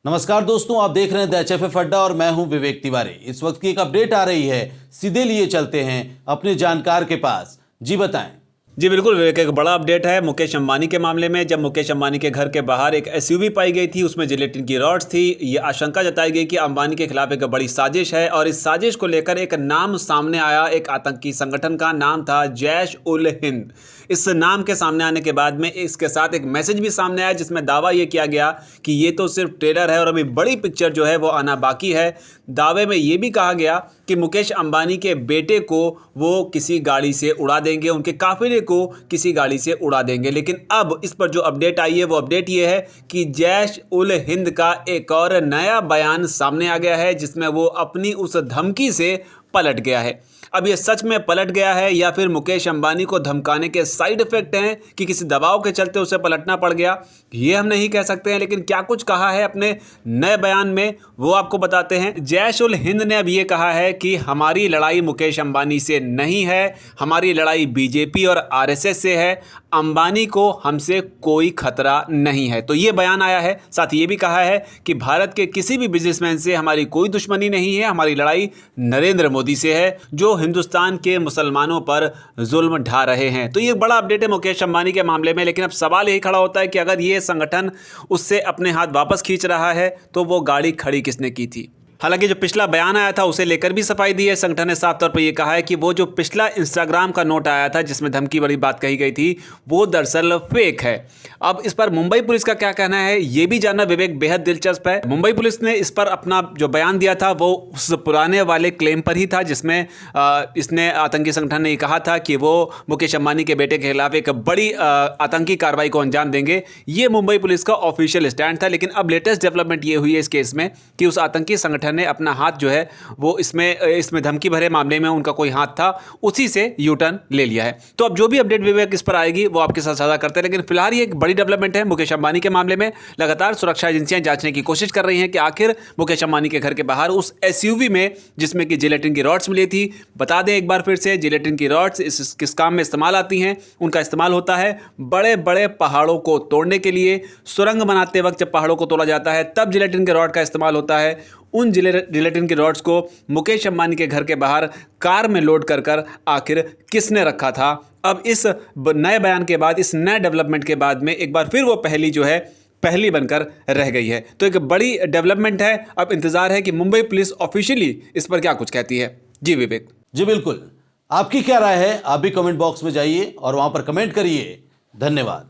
नमस्कार दोस्तों, आप देख रहे हैं द एचएफएफ अड्डा और मैं हूं विवेक तिवारी। इस वक्त की एक अपडेट आ रही है, सीधे लिए चलते हैं अपने जानकार के पास। जी बताएं। जी बिल्कुल विवेक, एक बड़ा अपडेट है मुकेश अंबानी के मामले में। जब मुकेश अंबानी के घर के बाहर एक एसयूवी पाई गई थी, उसमें जिलेटिन की रॉड्स थी। ये आशंका जताई गई कि अंबानी के खिलाफ एक बड़ी साजिश है और इस साजिश को लेकर एक नाम सामने आया। एक आतंकी संगठन का नाम था जैश उल हिंद। इस नाम के सामने आने के बाद में इसके साथ एक मैसेज भी सामने आया जिसमें दावा ये किया गया कि ये तो सिर्फ ट्रेलर है और अभी बड़ी पिक्चर जो है वो आना बाकी है। दावे में ये भी कहा गया कि मुकेश अंबानी के बेटे को वो किसी गाड़ी से उड़ा देंगे, उनके काफिले को किसी गाड़ी से उड़ा देंगे। लेकिन अब इस पर जो अपडेट आई है वो अपडेट ये है कि जैश उल हिंद का एक और नया बयान सामने आ गया है जिसमें वो अपनी उस धमकी से पलट गया है। अब ये सच में पलट गया है या फिर मुकेश अंबानी को धमकाने के साइड इफेक्ट हैं कि किसी दबाव के चलते उसे पलटना पड़ गया, ये हम नहीं कह सकते हैं। लेकिन क्या कुछ कहा है अपने नए बयान में वो आपको बताते हैं। जैश उल हिंद ने अब ये कहा है कि हमारी लड़ाई मुकेश अंबानी से नहीं है, हमारी लड़ाई बीजेपी और आरएसएस से है। अंबानी को हमसे कोई खतरा नहीं है। तो ये बयान आया है। साथ ही ये भी कहा है कि भारत के किसी भी बिजनेसमैन से हमारी कोई दुश्मनी नहीं है, हमारी लड़ाई नरेंद्र मोदी से है जो हिंदुस्तान के मुसलमानों पर जुल्म ढा रहे हैं। तो ये बड़ा अपडेट है मुकेश अंबानी के मामले में। लेकिन अब सवाल यही खड़ा होता है कि अगर ये संगठन उससे अपने हाथ वापस खींच रहा है तो वो गाड़ी खड़ी किसने की थी। हालांकि जो पिछला बयान आया था उसे लेकर भी सफाई दी है। संगठन ने साफ तौर पर यह कहा है कि वो जो पिछला इंस्टाग्राम का नोट आया था जिसमें धमकी भरी बात कही गई थी वो दरअसल फेक है। अब इस पर मुंबई पुलिस का क्या कहना है ये भी जानना विवेक बेहद दिलचस्प है। मुंबई पुलिस ने इस पर अपना जो बयान दिया था वो उस पुराने वाले क्लेम पर ही था जिसमें इसने आतंकी संगठन ने कहा था कि वो मुकेश अंबानी के बेटे के खिलाफ एक बड़ी आतंकी कार्रवाई को अंजाम देंगे। ये मुंबई पुलिस का ऑफिशियल स्टैंड था। लेकिन अब लेटेस्ट डेवलपमेंट ये हुई है इस केस में कि उस आतंकी संगठन ने अपना हाथ जो है वो इसमें धमकी भरे मामले में उनका कोई हाथ था, उसी से यू टर्न ले लिया है। तो अब जो भी अपडेट विवेक इस पर आएगी वो आपके साथ साझा करते हैं। लेकिन फिलहाल ये एक बड़ी डेवलपमेंट है मुकेश अंबानी के मामले में। लगातार सुरक्षा एजेंसियां जांचने की कोशिश कर रही हैं कि आखिर मुकेश अंबानी के घर के बाहर उस एसयूवी में जिसमें कि जिलेटिन की रॉड्स मिली थी। बता दें एक बार फिर से, जिलेटिन की रॉड्स किस काम में इस्तेमाल आती हैं। उनका इस्तेमाल होता है बड़े बड़े पहाड़ों को तोड़ने के लिए। सुरंग बनाते वक्त जब पहाड़ों को तोड़ा जाता है तब जिलेटिन के रॉड का इस्तेमाल होता है। उन जिलेटिन के रॉड्स को मुकेश अंबानी के घर के बाहर कार में लोड कर आखिर किसने रखा था। अब इस नए बयान के बाद, इस नए डेवलपमेंट के बाद में एक बार फिर वो पहली जो है पहली बनकर रह गई है। तो एक बड़ी डेवलपमेंट है। अब इंतजार है कि मुंबई पुलिस ऑफिशियली इस पर क्या कुछ कहती है। जी विवेक। जी बिल्कुल, आपकी क्या राय है आप भी कमेंट बॉक्स में जाइए और वहां पर कमेंट करिए। धन्यवाद।